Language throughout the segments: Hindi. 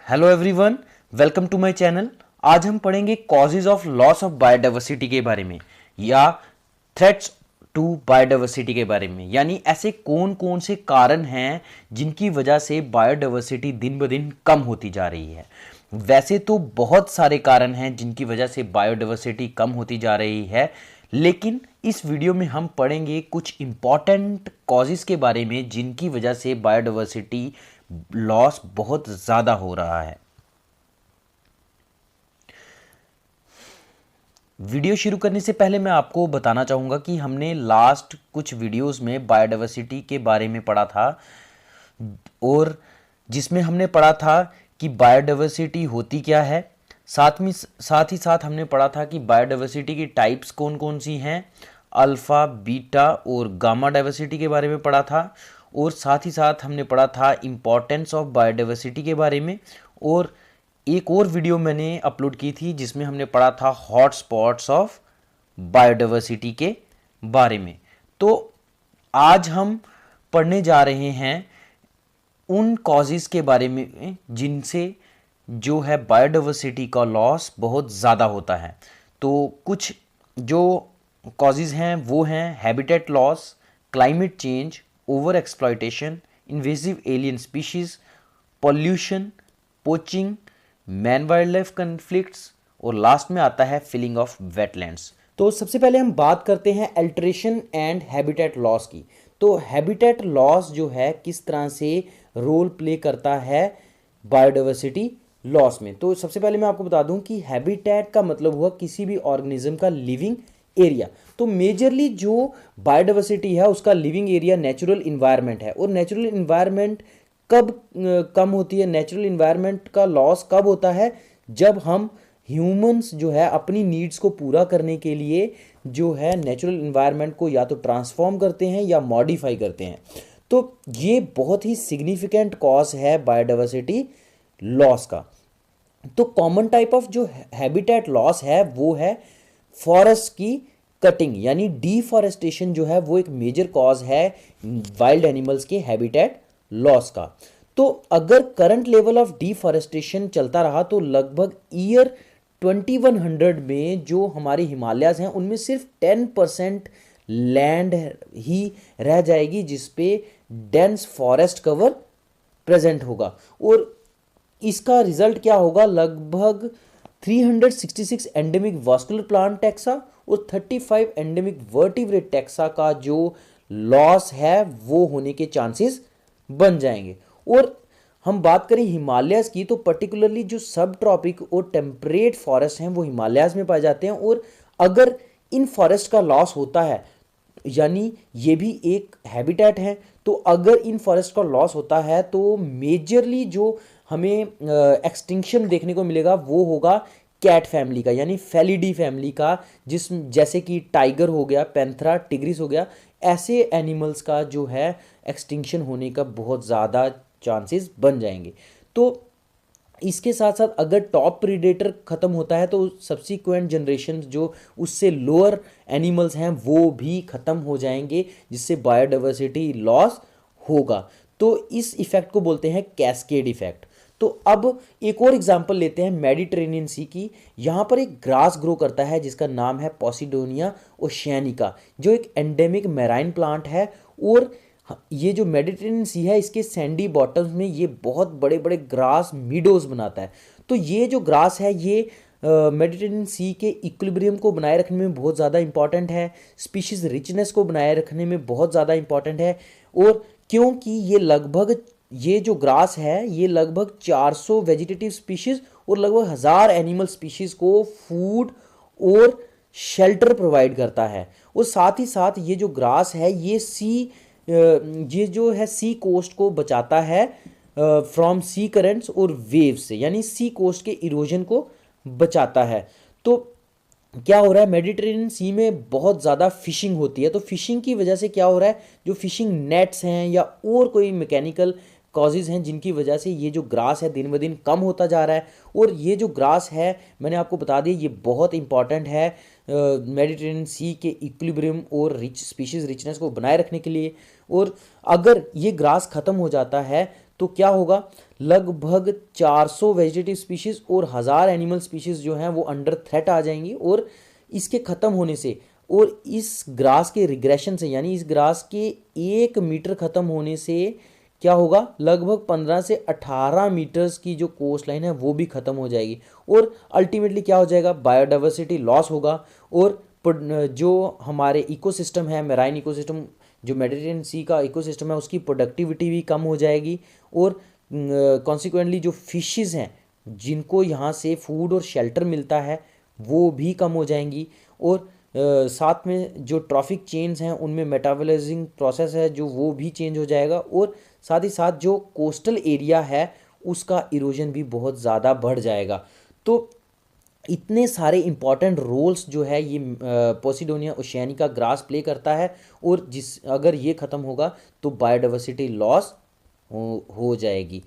Hello everyone, welcome to my channel. आज हम पढ़ेंगे causes of loss of biodiversity के बारे में या थ्रेट्स टू बायोडाइवर्सिटी के बारे में, यानी ऐसे कौन कौन से कारण हैं जिनकी वजह से बायोडाइवर्सिटी दिन ब दिन कम होती जा रही है। वैसे तो बहुत सारे कारण हैं जिनकी वजह से बायोडाइवर्सिटी कम होती जा रही है, लेकिन इस वीडियो में हम पढ़ेंगे कुछ इंपॉर्टेंट कॉजेज के बारे में जिनकी वजह से बायोडाइवर्सिटी लॉस बहुत ज़्यादा हो रहा है। वीडियो शुरू करने से पहले मैं आपको बताना चाहूँगा कि हमने लास्ट कुछ वीडियोस में बायोडाइवर्सिटी के बारे में पढ़ा था, और जिसमें हमने पढ़ा था कि बायोडाइवर्सिटी होती क्या है। साथ ही साथ हमने पढ़ा था कि बायोडाइवर्सिटी की टाइप्स कौन कौन सी हैं, अल्फ़ा, बीटा और गामा डाइवर्सिटी के बारे में पढ़ा था। और साथ ही साथ हमने पढ़ा था इम्पॉर्टेंस ऑफ बायोडाइवर्सिटी के बारे में। और एक और वीडियो मैंने अपलोड की थी जिसमें हमने पढ़ा था हॉट स्पॉट्स ऑफ बायोडाइवर्सिटी के बारे में। तो आज हम पढ़ने जा रहे हैं उन कॉजेज़ के बारे में जिनसे जो है बायोडाइवर्सिटी का लॉस बहुत ज़्यादा होता है। तो कुछ जो कॉजेज़ हैं वो हैं habitat loss, climate change, over exploitation, invasive alien species, pollution, poaching, man wild life conflicts, और लास्ट में आता है फिलिंग ऑफ वेटलैंड्स। तो सबसे पहले हम बात करते हैं अल्टरेशन एंड हैबिटेट लॉस की। तो हैबिटेट लॉस जो है किस तरह से रोल प्ले करता है बायोडाइवर्सिटी लॉस में। तो सबसे पहले मैं आपको बता दूं कि हैबिटेट का मतलब हुआ किसी भी ऑर्गेनिज्म का लिविंग एरिया। तो मेजरली जो बायोडाइवर्सिटी है उसका लिविंग एरिया नेचुरल इन्वायरमेंट है। और नेचुरल इन्वायरमेंट कब कम होती है, नेचुरल इन्वायरमेंट का लॉस कब होता है, जब हम ह्यूमंस जो है अपनी नीड्स को पूरा करने के लिए जो है नेचुरल इन्वायरमेंट को या तो ट्रांसफॉर्म करते हैं या मॉडिफाई करते हैं। तो ये बहुत ही सिग्निफिकेंट कॉज है बायोडाइवर्सिटी लॉस का। तो कॉमन टाइप ऑफ जो हैबिटेट लॉस है वो है फॉरेस्ट की कटिंग, यानी डिफॉरेस्टेशन जो है वो एक मेजर कॉज है वाइल्ड एनिमल्स के हैबिटेट लॉस का। तो अगर करंट लेवल ऑफ डिफॉरेस्टेशन चलता रहा तो लगभग ईयर 2100 में जो हमारे हिमालयाज हैं उनमें सिर्फ 10% लैंड ही रह जाएगी जिसपे डेंस फॉरेस्ट कवर प्रेजेंट होगा। और इसका रिजल्ट क्या होगा, लगभग 366 एंडेमिक वास्कुलर प्लांट टैक्सा और 35 एंडेमिक वर्टिब्रेट टैक्सा का जो लॉस है वो होने के चांसेस बन जाएंगे। और हम बात करें हिमालयाज की तो पर्टिकुलरली जो सब ट्रॉपिक और टेम्परेट फॉरेस्ट हैं वो हिमालयाज में पाए जाते हैं। और अगर इन फॉरेस्ट का लॉस होता है, यानी ये भी एक हैबिटेट है, तो अगर इन फॉरेस्ट का लॉस होता है तो मेजरली जो हमें एक्सटिंक्शन देखने को मिलेगा वो होगा कैट फैमिली का, यानी फेलिडी फैमिली का, जैसे कि टाइगर हो गया, पैंथरा, टिग्रिस हो गया, ऐसे एनिमल्स का जो है एक्सटिंक्शन होने का बहुत ज़्यादा चांसेस बन जाएंगे। तो इसके साथ साथ अगर टॉप प्रीडेटर ख़त्म होता है तो सब्सिक्वेंट जनरेशन जो उससे लोअर एनिमल्स हैं वो भी ख़त्म हो जाएंगे, जिससे बायोडाइवर्सिटी लॉस होगा। तो इस इफ़ेक्ट को बोलते हैं कैस्केड इफ़ेक्ट। तो अब एक और एग्जांपल लेते हैं मेडिटेरेनियन सी की। यहाँ पर एक ग्रास ग्रो करता है जिसका नाम है पॉसिडोनिया ओशियानिका, जो एक एंडेमिक मैराइन प्लांट है। और ये जो मेडिटेरेनियन सी है इसके सैंडी बॉटम्स में ये बहुत बड़े बड़े ग्रास मीडोज बनाता है। तो ये जो ग्रास है ये मेडिटेरेनियन सी के इक्विलिब्रियम को बनाए रखने में बहुत ज़्यादा इंपॉर्टेंट है, स्पीशीज़ रिचनेस को बनाए रखने में बहुत ज़्यादा इंपॉर्टेंट है। और क्योंकि ये जो ग्रास है ये लगभग 400 वेजिटेटिव स्पीशीज़ और लगभग 1000 एनिमल स्पीशीज़ को फूड और शेल्टर प्रोवाइड करता है। और साथ ही साथ ये जो ग्रास है ये जो है सी कोस्ट को बचाता है फ्रॉम सी करंट्स और वेव्स से, यानी सी कोस्ट के इरोजन को बचाता है। तो क्या हो रहा है, मेडिटेरेनियन सी में बहुत ज़्यादा फिशिंग होती है। तो फिशिंग की वजह से क्या हो रहा है, जो फिशिंग नेट्स हैं या और कोई मैकेनिकल कॉजेज़ हैं जिनकी वजह से ये जो ग्रास है दिन ब दिन कम होता जा रहा है। और ये जो ग्रास है मैंने आपको बता दिया ये बहुत इंपॉर्टेंट है मेडिटेरेनियन सी के इक्विलिब्रियम और स्पीशीज़ रिचनेस को बनाए रखने के लिए। और अगर ये ग्रास ख़त्म हो जाता है तो क्या होगा, लगभग 400 वेजिटेटिव स्पीशीज़ और 1000 एनिमल स्पीशीज़ जो हैं वो अंडर थ्रेट आ जाएंगी। और इसके ख़त्म होने से और इस ग्रास के रिग्रेशन से, यानी इस ग्रास के 1 मीटर ख़त्म होने से क्या होगा, लगभग 15 से 18 मीटर्स की जो कोस्ट लाइन है वो भी ख़त्म हो जाएगी। और अल्टीमेटली क्या हो जाएगा, बायोडाइवर्सिटी लॉस होगा। और जो हमारे इकोसिस्टम है, मैराइन इकोसिस्टम, जो मेडिटेरेनियन सी का इकोसिस्टम है, उसकी प्रोडक्टिविटी भी कम हो जाएगी। और कॉन्सिक्वेंटली जो फिशेस हैं जिनको यहाँ से फूड और शेल्टर मिलता है वो भी कम हो जाएंगी। और साथ में जो ट्रॉफिक चेन्स हैं उनमें मेटाबॉलाइजिंग प्रोसेस है जो वो भी चेंज हो जाएगा। और साथ ही साथ जो कोस्टल एरिया है उसका इरोजन भी बहुत ज़्यादा बढ़ जाएगा। तो इतने सारे इंपॉर्टेंट रोल्स जो है ये पोसिडोनिया ओशियानिका ग्रास प्ले करता है। और अगर ये ख़त्म होगा तो बायोडाइवर्सिटी लॉस हो जाएगी।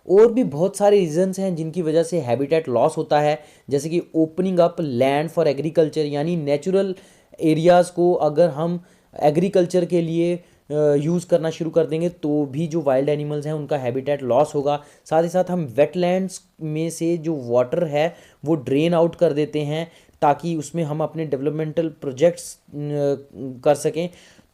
और भी बहुत सारे रीजंस हैं जिनकी वजह से हैबिटेट लॉस होता है, जैसे कि opening up land for agriculture, यानी नेचुरल एरियाज़ को अगर हम एग्रीकल्चर के लिए यूज़ करना शुरू कर देंगे तो भी जो वाइल्ड एनिमल्स हैं उनका हैबिटेट लॉस होगा। साथ ही साथ हम वेटलैंड्स में से जो वाटर है वो ड्रेन आउट कर देते हैं ताकि उसमें हम अपने डेवलपमेंटल प्रोजेक्ट्स कर सकें,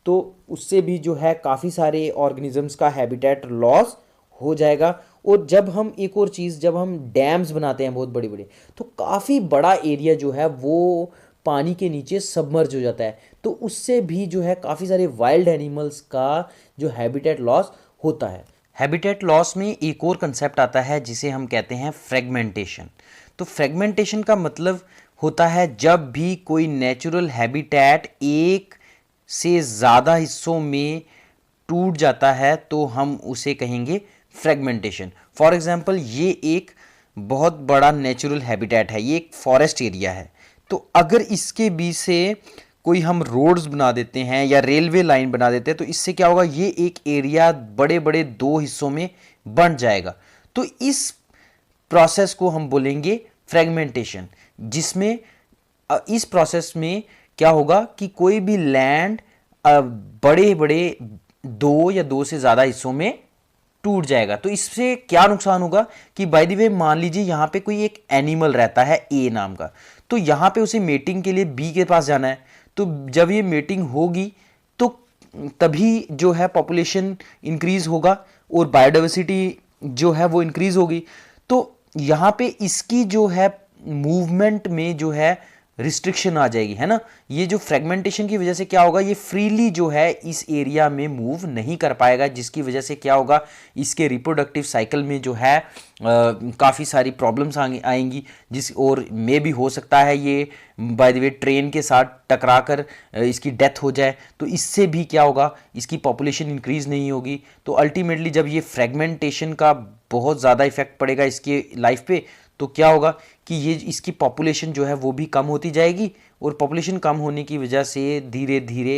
तो उससे भी जो है काफ़ी सारे ऑर्गेनिजम्स का हैबिटेट लॉस हो जाएगा। और जब हम एक और चीज़, जब हम डैम्स बनाते हैं बहुत बड़े बड़े, तो काफ़ी बड़ा एरिया जो है वो पानी के नीचे सबमर्ज हो जाता है, तो उससे भी जो है काफ़ी सारे वाइल्ड एनिमल्स का जो हैबिटेट लॉस होता है। हैबिटेट लॉस में एक और कंसेप्ट आता है जिसे हम कहते हैं फ्रेगमेंटेशन। तो फ्रेगमेंटेशन का मतलब होता है जब भी कोई नेचुरल हैबिटेट एक से ज़्यादा हिस्सों में टूट जाता है तो हम उसे कहेंगे फ्रेगमेंटेशन। फॉर एग्जांपल, ये एक बहुत बड़ा नेचुरल हैबिटेट है, ये एक फॉरेस्ट एरिया है, तो अगर इसके बीच से कोई हम रोड्स बना देते हैं या रेलवे लाइन बना देते हैं तो इससे क्या होगा, ये एक एरिया बड़े बड़े 2 हिस्सों में बंट जाएगा। तो इस प्रोसेस को हम बोलेंगे फ्रेगमेंटेशन, जिसमें इस प्रोसेस में क्या होगा कि कोई भी लैंड बड़े बड़े 2 या 2 से ज़्यादा हिस्सों में टूट जाएगा। तो इससे क्या नुकसान होगा कि बाय द वे मान लीजिए यहाँ पे कोई एक एनिमल रहता है ए नाम का, तो यहाँ पे उसे मेटिंग के लिए बी के पास जाना है, तो जब ये मेटिंग होगी तो तभी जो है पॉपुलेशन इंक्रीज होगा और बायोडाइवर्सिटी जो है वो इंक्रीज होगी। तो यहाँ पे इसकी जो है मूवमेंट में जो है रिस्ट्रिक्शन आ जाएगी, है ना। ये जो फ्रेगमेंटेशन की वजह से क्या होगा, ये फ्रीली जो है इस एरिया में मूव नहीं कर पाएगा, जिसकी वजह से क्या होगा, इसके रिप्रोडक्टिव साइकिल में जो है काफ़ी सारी प्रॉब्लम्स आएंगी, जिस और मे भी हो सकता है ये बाय द वे ट्रेन के साथ टकरा कर इसकी डेथ हो जाए, तो इससे भी क्या होगा, इसकी पॉपुलेशन इंक्रीज नहीं होगी। तो अल्टीमेटली जब ये फ्रेगमेंटेशन का बहुत ज़्यादा इफेक्ट पड़ेगा इसकी लाइफ पे, तो क्या होगा कि ये इसकी पॉपुलेशन जो है वो भी कम होती जाएगी, और पॉपुलेशन कम होने की वजह से धीरे धीरे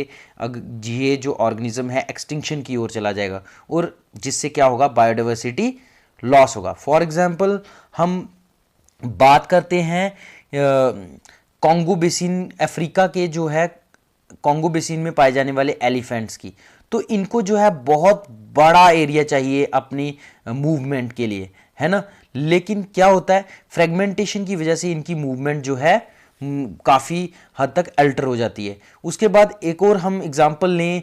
ये जो ऑर्गेनिज्म है एक्सटिंक्शन की ओर चला जाएगा, और जिससे क्या होगा, बायोडाइवर्सिटी लॉस होगा। फॉर एग्जांपल हम बात करते हैं कॉन्गो बेसिन, अफ्रीका के जो है कॉन्गो बेसिन में पाए जाने वाले एलिफेंट्स की, तो इनको जो है बहुत बड़ा एरिया चाहिए अपनी मूवमेंट के लिए, है ना। लेकिन क्या होता है, फ्रेगमेंटेशन की वजह से इनकी मूवमेंट जो है काफ़ी हद तक अल्टर हो जाती है। उसके बाद एक और हम एग्जांपल लें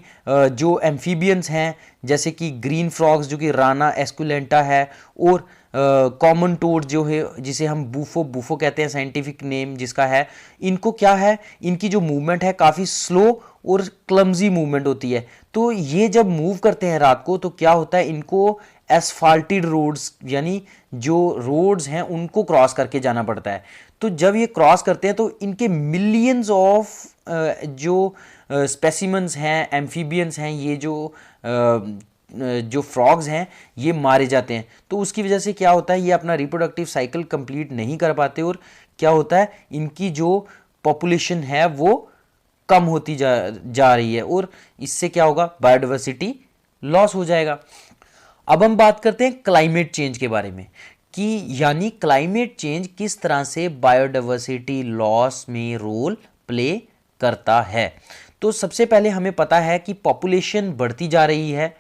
जो एम्फीबियंस हैं, जैसे कि ग्रीन फ्रॉग्स जो कि राना एस्कुलेंटा है, और कॉमन टोड जो है जिसे हम बूफो कहते हैं साइंटिफिक नेम जिसका है। इनको क्या है, इनकी जो मूवमेंट है काफ़ी स्लो और क्लमजी मूवमेंट होती है। तो ये जब मूव करते हैं रात को तो क्या होता है, इनको एसफाल्टेड रोड्स यानी जो रोड्स हैं उनको क्रॉस करके जाना पड़ता है। तो जब ये क्रॉस करते हैं तो इनके मिलियंस ऑफ जो स्पेसिमेंस हैं, एम्फीबियंस हैं, ये जो फ्रॉग्स हैं ये मारे जाते हैं। तो उसकी वजह से क्या होता है, ये अपना रिप्रोडक्टिव साइकिल कंप्लीट नहीं कर पाते, और क्या होता है, इनकी जो पॉपुलेशन है वो कम होती जा रही है, और इससे क्या होगा, बायोडाइवर्सिटी लॉस हो जाएगा। अब हम बात करते हैं क्लाइमेट चेंज के बारे में, कि यानी क्लाइमेट चेंज किस तरह से बायोडाइवर्सिटी लॉस में रोल प्ले करता है। तो सबसे पहले हमें पता है कि पॉपुलेशन बढ़ती जा रही है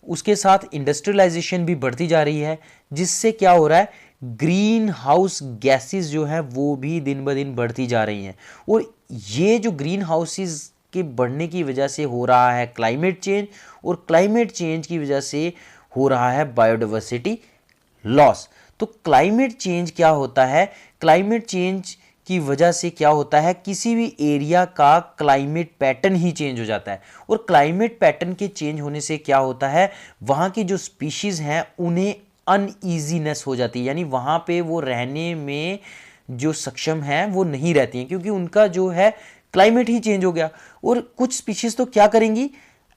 उसके साथ इंडस्ट्रियलाइजेशन भी बढ़ती जा रही है, जिससे क्या हो रहा है, ग्रीन हाउस गैसेस जो है वो भी दिन ब दिन बढ़ती जा रही हैं। और ये जो ग्रीन हाउसेस के बढ़ने की वजह से हो रहा है क्लाइमेट चेंज, और क्लाइमेट चेंज की वजह से हो रहा है बायोडाइवर्सिटी लॉस। तो क्लाइमेट चेंज क्या होता है, क्लाइमेट चेंज की वजह से क्या होता है, किसी भी एरिया का क्लाइमेट पैटर्न ही चेंज हो जाता है। और क्लाइमेट पैटर्न के चेंज होने से क्या होता है, वहाँ की जो स्पीशीज़ हैं उन्हें अनईजीनेस हो जाती है, यानी वहाँ पे वो रहने में जो सक्षम हैं वो नहीं रहती हैं, क्योंकि उनका जो है क्लाइमेट ही चेंज हो गया। और कुछ स्पीशीज़ तो क्या करेंगी,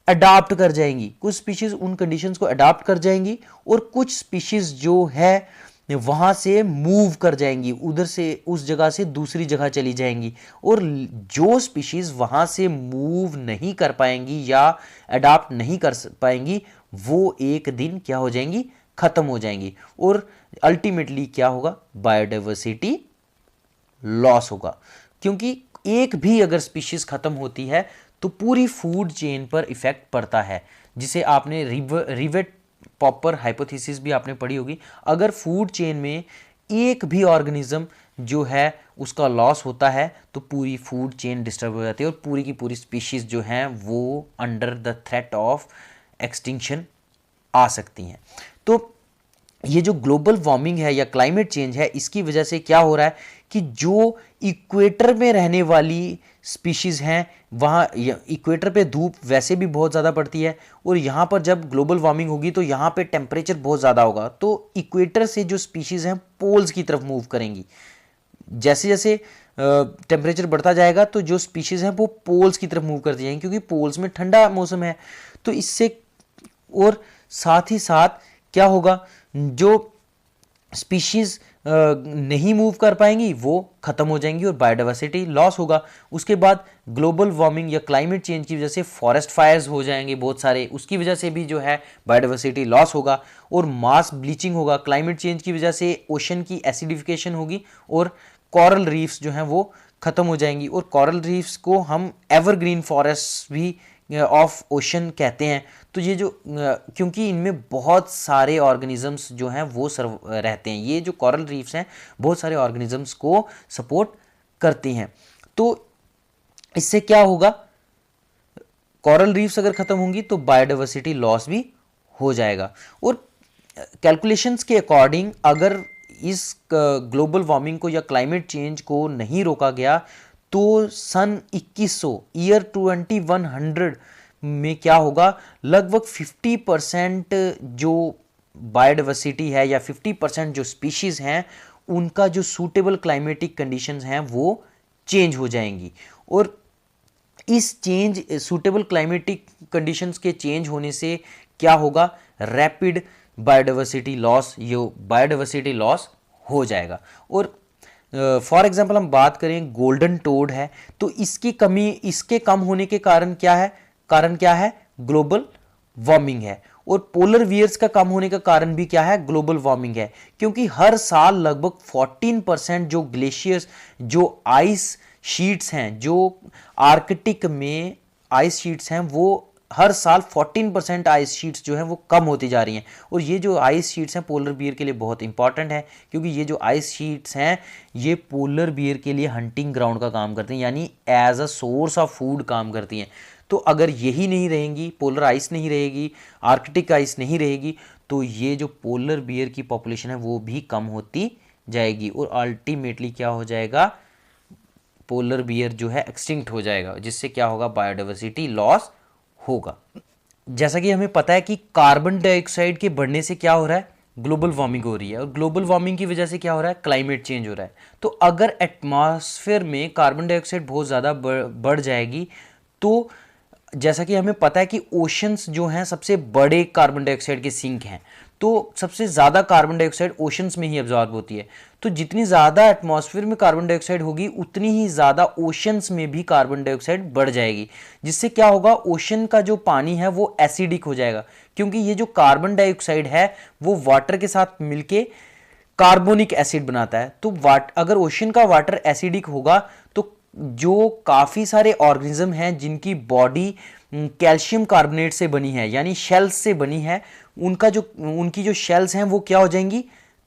अडाप्ट कर जाएंगी, कुछ स्पीशीज़ उन कंडीशंस को अडाप्ट कर जाएंगी, और कुछ स्पीशीज़ जो है वहाँ से मूव कर जाएंगी, उधर से उस जगह से दूसरी जगह चली जाएंगी। और जो स्पीशीज़ वहाँ से मूव नहीं कर पाएंगी या अडाप्ट नहीं कर पाएंगी, वो एक दिन क्या हो जाएंगी, ख़त्म हो जाएंगी। और अल्टीमेटली क्या होगा, बायोडाइवर्सिटी लॉस होगा। क्योंकि एक भी अगर स्पीशीज़ ख़त्म होती है तो पूरी फूड चेन पर इफ़ेक्ट पड़ता है, जिसे आपने रिवेट पॉपर हाइपोथेसिस भी आपने पढ़ी होगी। अगर फूड चेन में एक भी ऑर्गेनिज्म जो है उसका लॉस होता है तो पूरी फूड चेन डिस्टर्ब हो जाती है, और पूरी की पूरी स्पीशीज़ जो हैं वो under the threat of extinction आ सकती हैं। तो ये जो ग्लोबल वार्मिंग है या क्लाइमेट चेंज है, इसकी वजह से क्या हो रहा है कि जो इक्वेटर में रहने वाली स्पीशीज़ हैं, वहाँ इक्वेटर पे धूप वैसे भी बहुत ज़्यादा पड़ती है, और यहाँ पर जब ग्लोबल वार्मिंग होगी तो यहाँ पे टेम्परेचर बहुत ज़्यादा होगा, तो इक्वेटर से जो स्पीशीज़ हैं पोल्स की तरफ मूव करेंगी। जैसे जैसे टेम्परेचर बढ़ता जाएगा तो जो स्पीशीज़ हैं वो पोल्स की तरफ मूव करती जाएंगी, क्योंकि पोल्स में ठंडा मौसम है। तो इससे और साथ ही साथ क्या होगा, जो स्पीशीज़ नहीं मूव कर पाएंगी वो ख़त्म हो जाएंगी और बायोडाइवर्सिटी लॉस होगा। उसके बाद ग्लोबल वार्मिंग या क्लाइमेट चेंज की वजह से फॉरेस्ट फायर्स हो जाएंगे बहुत सारे, उसकी वजह से भी जो है बायोडाइवर्सिटी लॉस होगा। और मास ब्लीचिंग होगा, क्लाइमेट चेंज की वजह से ओशन की एसिडिफिकेशन होगी, और कोरल रीफ्स जो हैं वो ख़त्म हो जाएंगी। और कोरल रीफ्स को हम एवरग्रीन फॉरेस्ट भी ऑफ ओशन कहते हैं। तो ये जो क्योंकि इनमें बहुत सारे ऑर्गेनिजम्स जो हैं वो रहते हैं, ये जो कोरल रीफ्स हैं बहुत सारे ऑर्गेनिजम्स को सपोर्ट करती हैं। तो इससे क्या होगा, कोरल रीफ्स अगर ख़त्म होंगी तो बायोडाइवर्सिटी लॉस भी हो जाएगा। और कैलकुलेशंस के अकॉर्डिंग अगर इस ग्लोबल वार्मिंग को या क्लाइमेट चेंज को नहीं रोका गया तो सन 2100 ईयर 2100 में क्या होगा, लगभग 50% जो बायोडाइवर्सिटी है या 50% जो स्पीशीज़ हैं उनका जो सूटेबल क्लाइमेटिक कंडीशंस हैं वो चेंज हो जाएंगी। और इस चेंज सूटेबल क्लाइमेटिक कंडीशंस के चेंज होने से क्या होगा, रैपिड बायोडाइवर्सिटी लॉस, ये बायोडाइवर्सिटी लॉस हो जाएगा। और फॉर एग्जांपल हम बात करें गोल्डन टोड है, तो इसकी कमी, इसके कम होने के कारण क्या है, ग्लोबल वार्मिंग है। और पोलर वियर्स का कम होने का कारण भी क्या है, ग्लोबल वार्मिंग है। क्योंकि हर साल लगभग 14% जो ग्लेशियर्स, जो आइस शीट्स हैं, जो आर्कटिक में आइस शीट्स हैं, वो हर साल 14% आइस शीट्स जो हैं वो कम होती जा रही हैं। और ये जो आइस शीट्स हैं पोलर बियर के लिए बहुत इंपॉर्टेंट है, क्योंकि ये जो आइस शीट्स हैं ये पोलर बियर के लिए हंटिंग ग्राउंड का काम करती हैं, यानी as a source of food काम करती हैं। तो अगर यही नहीं रहेंगी, पोलर आइस नहीं रहेगी, आर्कटिक आइस नहीं रहेगी, तो ये जो पोलर बियर की पॉपुलेशन है वो भी कम होती जाएगी, और अल्टीमेटली क्या हो जाएगा, पोलर बियर जो है एक्सटिंक्ट हो जाएगा, जिससे क्या होगा, बायोडाइवर्सिटी लॉस होगा। जैसा कि हमें पता है कि कार्बन डाइऑक्साइड के बढ़ने से क्या हो रहा है, ग्लोबल वार्मिंग हो रही है, और ग्लोबल वार्मिंग की वजह से क्या हो रहा है, क्लाइमेट चेंज हो रहा है। तो अगर एटमॉस्फेयर में कार्बन डाइऑक्साइड बहुत ज़्यादा बढ़ जाएगी, तो जैसा कि हमें पता है कि ओशंस जो हैं सबसे बड़े कार्बन डाइऑक्साइड के सिंक हैं, तो सबसे ज़्यादा कार्बन डाइऑक्साइड ओशंस में ही एब्जॉर्ब होती है। तो जितनी ज़्यादा एटमॉस्फेयर में कार्बन डाइऑक्साइड होगी उतनी ही ज़्यादा ओशंस में भी कार्बन डाइऑक्साइड बढ़ जाएगी, जिससे क्या होगा, ओशन का जो पानी है वो एसिडिक हो जाएगा। क्योंकि ये जो कार्बन डाइऑक्साइड है वो वाटर के साथ मिलके कार्बोनिक एसिड बनाता है। तो अगर ओशन का वाटर एसिडिक होगा तो जो काफ़ी सारे ऑर्गेनिज्म हैं जिनकी बॉडी कैल्शियम कार्बोनेट से बनी है, यानी शेल्स से बनी है, उनकी जो शेल्स हैं वो क्या हो जाएंगी,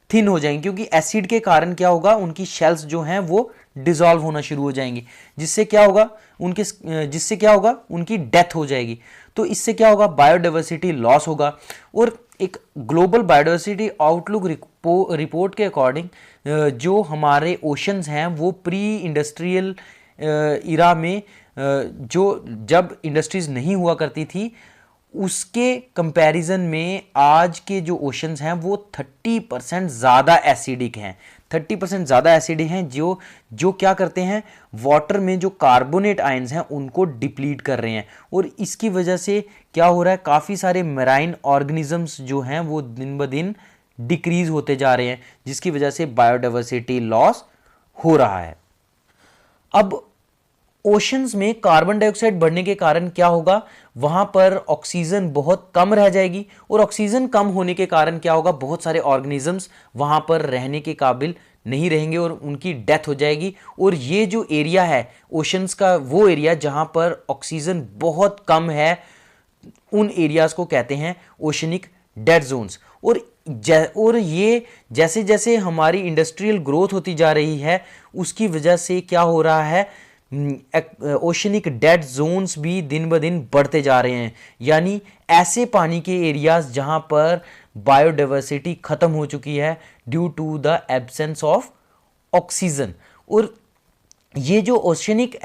थिन हो जाएंगी, क्योंकि एसिड के कारण क्या होगा, उनकी शेल्स जो हैं वो डिसॉल्व होना शुरू हो जाएंगी, जिससे क्या होगा उनकी डेथ हो जाएगी। तो इससे क्या होगा, बायोडाइवर्सिटी लॉस होगा। और एक ग्लोबल बायोडाइवर्सिटी आउटलुक रिपोर्ट के अकॉर्डिंग जो हमारे ओशंस हैं वो प्री इंडस्ट्रियल इरा में जब इंडस्ट्रीज नहीं हुआ करती थी उसके कंपैरिजन में आज के जो ओशंस हैं वो 30% ज़्यादा एसिडिक हैं, 30% ज़्यादा एसिडिक हैं, जो क्या करते हैं, वाटर में जो कार्बोनेट आयंस हैं उनको डिप्लीट कर रहे हैं। और इसकी वजह से क्या हो रहा है, काफ़ी सारे मैराइन ऑर्गेनिजम्स जो हैं वो दिन ब दिन डिक्रीज होते जा रहे हैं, जिसकी वजह से बायोडाइवर्सिटी लॉस हो रहा है। अब ओशंस में कार्बन डाइऑक्साइड बढ़ने के कारण क्या होगा, वहां पर ऑक्सीजन बहुत कम रह जाएगी, और ऑक्सीजन कम होने के कारण क्या होगा, बहुत सारे ऑर्गेनिजम्स वहां पर रहने के काबिल नहीं रहेंगे और उनकी डेथ हो जाएगी। और ये जो एरिया है ओशंस का, वो एरिया जहां पर ऑक्सीजन बहुत कम है, उन एरियाज को कहते हैं ओशनिक डेड जोन्स। और ये जैसे जैसे हमारी इंडस्ट्रियल ग्रोथ होती जा रही है उसकी वजह से क्या हो रहा है, ओशनिक डेड जोन्स भी दिन ब दिन बढ़ते जा रहे हैं, यानी ऐसे पानी के एरियाज जहां पर बायोडाइवर्सिटी खत्म हो चुकी है due to the absence of oxygen. और ये जो ओशनिक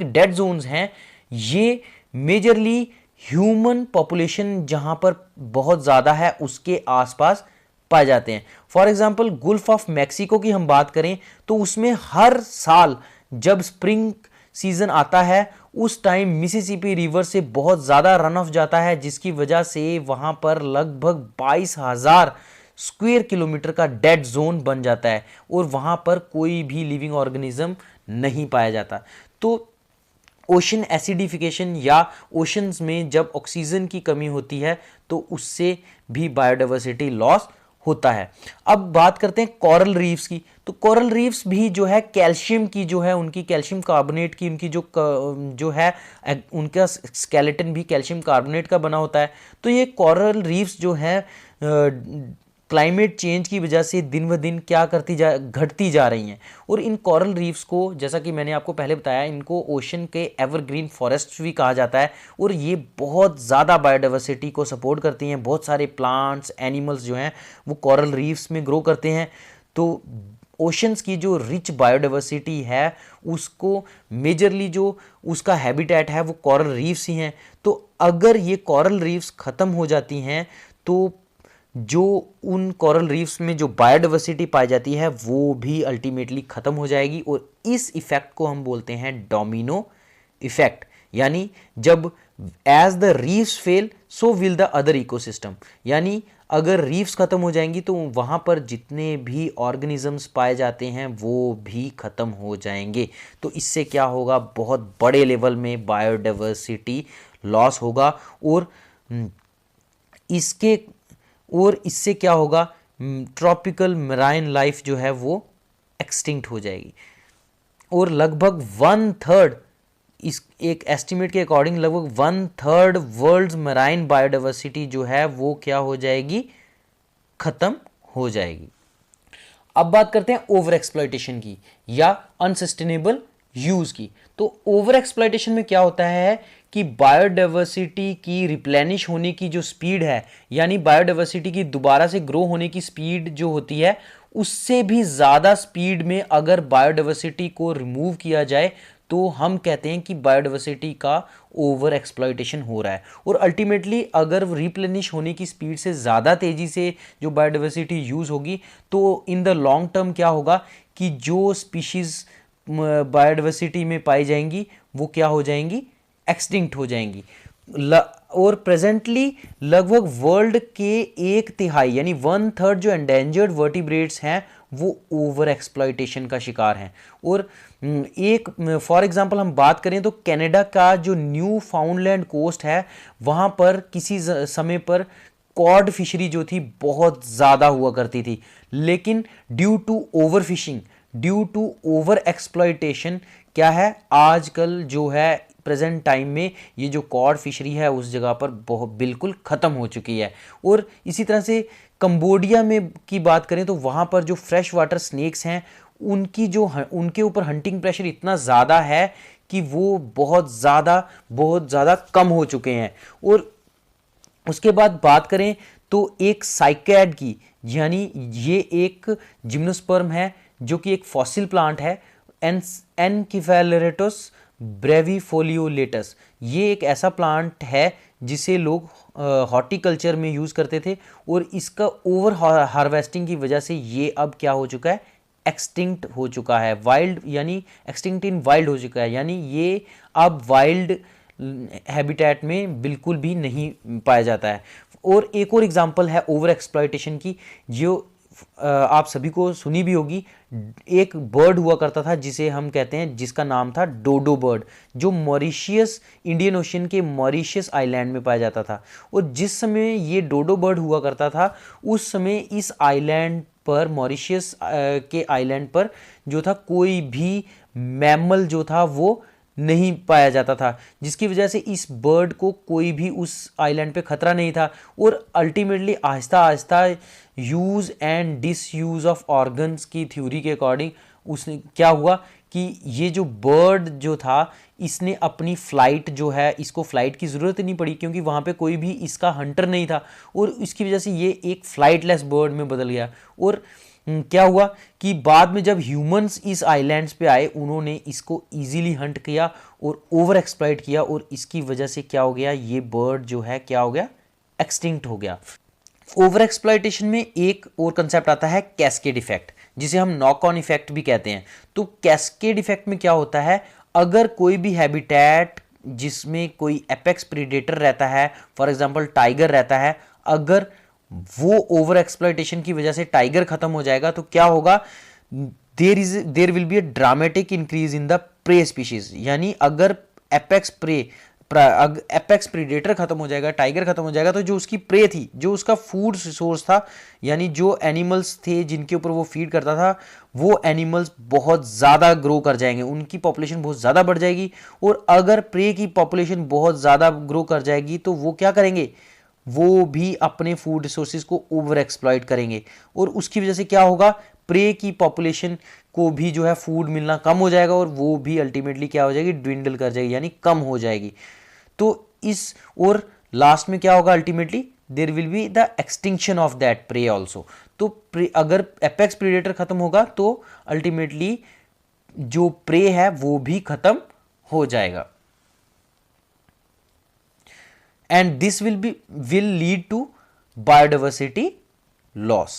डेड जोन्स हैं ये मेजरली ह्यूमन पॉपुलेशन जहां पर बहुत ज़्यादा है उसके आसपास पाए जाते हैं। For example Gulf of Mexico की हम बात करें तो उसमें हर साल जब स्प्रिंग सीजन आता है उस टाइम मिसिसिपी रिवर से बहुत ज़्यादा रन ऑफ जाता है, जिसकी वजह से वहाँ पर लगभग 22,000 स्क्वायर किलोमीटर का डेड जोन बन जाता है और वहाँ पर कोई भी लिविंग ऑर्गेनिज्म नहीं पाया जाता। तो ओशन एसिडिफिकेशन या ओशंस में जब ऑक्सीजन की कमी होती है तो उससे भी बायोडाइवर्सिटी लॉस होता है। अब बात करते हैं कोरल रीफ्स की। तो कोरल रीफ्स भी जो है कैल्शियम की जो है उनकी कैल्शियम कार्बोनेट की उनकी जो है उनका स्केलेटन भी कैल्शियम कार्बोनेट का बना होता है। तो ये कोरल रीफ्स जो है क्लाइमेट चेंज की वजह से दिन ब दिन क्या घटती जा रही हैं। और इन कोरल रीफ्स को, जैसा कि मैंने आपको पहले बताया, इनको ओशन के एवरग्रीन फॉरेस्ट भी कहा जाता है और ये बहुत ज़्यादा बायोडाइवर्सिटी को सपोर्ट करती हैं। बहुत सारे प्लांट्स एनिमल्स जो हैं वो कोरल रीफ्स में ग्रो करते हैं। तो ओशंस की जो रिच बायोडाइवर्सिटी है उसको मेजरली जो उसका हैबिटेट है वो कोरल रीफ्स ही हैं। तो अगर ये कोरल रीफ्स ख़त्म हो जाती हैं तो जो उन कोरल रीफ्स में जो बायोडाइवर्सिटी पाई जाती है वो भी अल्टीमेटली ख़त्म हो जाएगी। और इस इफ़ेक्ट को हम बोलते हैं डोमिनो इफ़ेक्ट, यानी जब as the reefs fail so will the other ecosystem, यानी अगर रीफ्स ख़त्म हो जाएंगी तो वहाँ पर जितने भी ऑर्गेनिजम्स पाए जाते हैं वो भी ख़त्म हो जाएंगे। तो इससे क्या होगा, बहुत बड़े लेवल में बायोडाइवर्सिटी लॉस होगा और इससे क्या होगा, ट्रॉपिकल मैराइन लाइफ जो है वो एक्सटिंक्ट हो जाएगी। और लगभग 1/3 इस एक एस्टिमेट के अकॉर्डिंग लगभग 1/3 वर्ल्ड मैराइन बायोडाइवर्सिटी जो है वो क्या हो जाएगी, खत्म हो जाएगी। अब बात करते हैं ओवर एक्सप्लॉयटेशन की या अनसस्टेनेबल यूज की। तो ओवर एक्सप्लॉयटेशन में क्या होता है कि बायोडाइवर्सिटी की रिप्लेनिश होने की जो स्पीड है, यानी बायोडाइवर्सिटी की दोबारा से ग्रो होने की स्पीड जो होती है उससे भी ज़्यादा स्पीड में अगर बायोडाइवर्सिटी को रिमूव किया जाए तो हम कहते हैं कि बायोडाइवर्सिटी का ओवर एक्सप्लॉयटेशन हो रहा है। और अल्टीमेटली अगर रिप्लेनिश होने की स्पीड से ज़्यादा तेज़ी से जो बायोडाइवर्सिटी यूज़ होगी तो इन द लॉन्ग टर्म क्या होगा कि जो स्पीशीज़ बायोडाइवर्सिटी में पाई जाएंगी वो क्या हो जाएंगी, एक्सटिंक्ट हो जाएंगी। और प्रेजेंटली लगभग वर्ल्ड के 1/3 यानी 1/3 जो एंडेंजर्ड वर्टिब्रेट्स हैं वो ओवर एक्सप्लॉयटेशन का शिकार हैं। और एक फॉर एग्जांपल हम बात करें तो कनाडा का जो न्यू फाउंडलैंड कोस्ट है वहाँ पर किसी समय पर कॉड फिशरी जो थी बहुत ज़्यादा हुआ करती थी, लेकिन due to over fishing, due to over exploitation क्या है, आजकल जो है प्रेजेंट टाइम में ये जो कॉड फिशरी है उस जगह पर बहुत बिल्कुल ख़त्म हो चुकी है। और इसी तरह से कंबोडिया में की बात करें तो वहाँ पर जो फ्रेश वाटर स्नेक्स हैं उनकी जो उनके ऊपर हंटिंग प्रेशर इतना ज़्यादा है कि वो बहुत ज़्यादा कम हो चुके हैं। और उसके बाद बात करें तो एक साइकैड की, यानी ये एक जिम्नोस्पर्म है जो कि एक फॉसिल प्लांट है, एनकिफेलेरेटस ब्रेविफोलियोलेटस। ये एक ऐसा प्लांट है जिसे लोग हॉर्टिकल्चर में यूज़ करते थे और इसका ओवर हार्वेस्टिंग की वजह से ये अब क्या हो चुका है, एक्सटिंक्ट हो चुका है, वाइल्ड यानी एक्सटिंक्ट इन वाइल्ड हो चुका है, यानी ये अब वाइल्ड हैबिटेट में बिल्कुल भी नहीं पाया जाता है। और एक और एग्जांपल है ओवर एक्सप्लॉयटेशन की, जो आप सभी को सुनी भी होगी। एक बर्ड हुआ करता था जिसे हम कहते हैं, जिसका नाम था डोडो बर्ड, जो मॉरिशियस, इंडियन ओशियन के मॉरिशियस आइलैंड में पाया जाता था। और जिस समय ये डोडो बर्ड हुआ करता था उस समय इस आइलैंड पर, मॉरिशियस के आइलैंड पर जो था कोई भी मैमल जो था वो नहीं पाया जाता था, जिसकी वजह से इस बर्ड को कोई भी उस आइलैंड पे खतरा नहीं था। और ultimately Aahista Aahista use and disuse of organs की थ्योरी के अकॉर्डिंग उसने क्या हुआ कि ये जो बर्ड जो था इसने अपनी फ़्लाइट जो है, इसको फ़्लाइट की ज़रूरत ही नहीं पड़ी क्योंकि वहाँ पे कोई भी इसका हंटर नहीं था, और इसकी वजह से ये एक फ्लाइटलेस बर्ड में बदल गया। और क्या हुआ कि बाद में जब ह्यूमंस इस आइलैंड्स पे आए उन्होंने इसको इजीली हंट किया और ओवर एक्सप्लॉइट किया, और इसकी वजह से क्या हो गया, ये बर्ड जो है क्या हो गया, एक्सटिंक्ट हो गया। ओवर एक्सप्लॉइटेशन में एक और कंसेप्ट आता है कैस्केड इफेक्ट, जिसे हम नॉक ऑन इफेक्ट भी कहते हैं। तो कैस्केड इफेक्ट में क्या होता है, अगर कोई भी हैबिटेट जिसमें कोई एपेक्स प्रीडेटर रहता है, फॉर एग्जांपल टाइगर रहता है, अगर वो ओवर एक्सप्लॉइटेशन की वजह से टाइगर खत्म हो जाएगा तो क्या होगा, there will be a dramatic increase in the prey species. यानी अगर एपेक्स प्रीडेटर खत्म हो जाएगा, टाइगर खत्म हो जाएगा, तो जो उसकी प्रे थी, जो उसका फूड सोर्स था, यानी जो एनिमल्स थे जिनके ऊपर वो फीड करता था, वो एनिमल्स बहुत ज़्यादा ग्रो कर जाएंगे, उनकी पॉपुलेशन बहुत ज़्यादा बढ़ जाएगी। और अगर प्रे की पॉपुलेशन बहुत ज़्यादा ग्रो कर जाएगी तो वो क्या करेंगे, वो भी अपने फूड रिसोर्सेज को ओवर एक्सप्लॉइट करेंगे, और उसकी वजह से क्या होगा, प्रे की पॉपुलेशन को भी जो है फूड मिलना कम हो जाएगा, और वो भी अल्टीमेटली क्या हो जाएगी, ड्विंडल कर जाएगी, यानी कम हो जाएगी। तो इस और लास्ट में क्या होगा, ultimately there will be the extinction of that prey also. तो अगर एपेक्स प्रीडेटर खत्म होगा तो अल्टीमेटली जो प्रे है वो भी खत्म हो जाएगा, and this will lead to biodiversity loss.